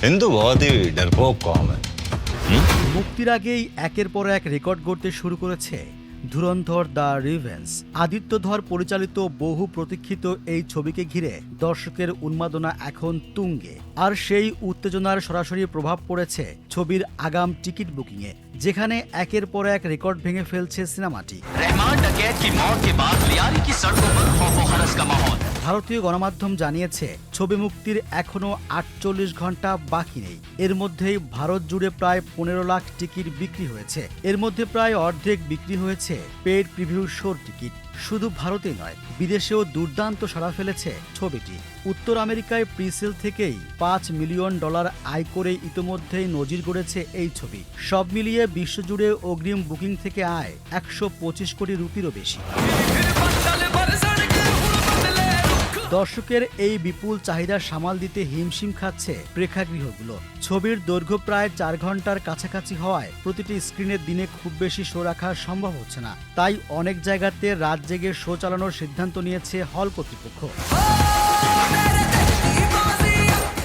हिंदू बहुत ही डरपोक कौम है। মুক্তির আগেই একের পর এক রেকর্ড গড়তে শুরু করেছে ধুরন্ধর দ্য রিভেঞ্জ। আদিত্য ধর পরিচালিত বহু প্রতীক্ষিত এই ছবিকে ঘিরে দর্শকের উন্মাদনা এখন তুঙ্গে, আর সেই উত্তেজনার সরাসরি প্রভাব পড়েছে ছবির আগাম টিকিট বুকিংয়ে, যেখানে একের পর এক রেকর্ড ভেঙে ফেলছে সিনেমাটি। ভারতীয় গণমাধ্যম জানিয়েছে ছবি মুক্তির এখনো 48 ঘন্টা বাকি নেই। এর মধ্যেই ভারত জুড়ে প্রায় 15 লাখ টিকিট বিক্রি হয়েছে। এর মধ্যে প্রায় অর্ধেক বিক্রি হয়েছে পেইড প্রিভিউ শোর টিকিট। শুধু ভারতেই নয়, বিদেশেও দুর্দান্ত সাড়া ফেলেছে ছবিটি। উত্তর আমেরিকায় প্রিসেল থেকেই $5 মিলিয়ন আয় করে ইতোমধ্যেই নজির গড়েছে এই ছবি। সব মিলিয়ে বিশ্বজুড়ে অগ্রিম বুকিং থেকে আয় 125 কোটি রুপিরও বেশি। দর্শকের এই বিপুল চাহিদা সামাল দিতে হিমশিম খাচ্ছে প্রেক্ষাগৃহগুলো। ছবির দৈর্ঘ্য প্রায় 4 ঘন্টার কাছাকাছি হওয়ায় প্রতিটি স্ক্রিনের দিনে খুব বেশি শো রাখা সম্ভব হচ্ছে না। তাই অনেক জায়গাতে রাত জেগে শো চালানোর সিদ্ধান্ত নিয়েছে হল কর্তৃপক্ষ।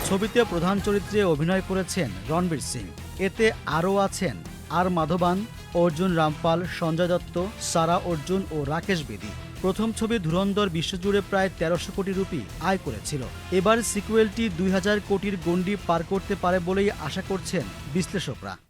ছবিতে প্রধান চরিত্রে অভিনয় করেছেন রণবীর সিং। এতে আরও আছেন আর মাধবান, অর্জুন রামপাল, সঞ্জয় দত্ত, সারা অর্জুন ও রাকেশ বেদি। প্রথম ছবি ধুরন্ধর বিশ্বজুড়ে প্রায় 1300 কোটি রুপি আয় করেছিল। এবার সিকুয়েলটি 2000 কোটির গণ্ডি পার করতে পারে বলেই আশা করছেন বিশ্লেষকরা।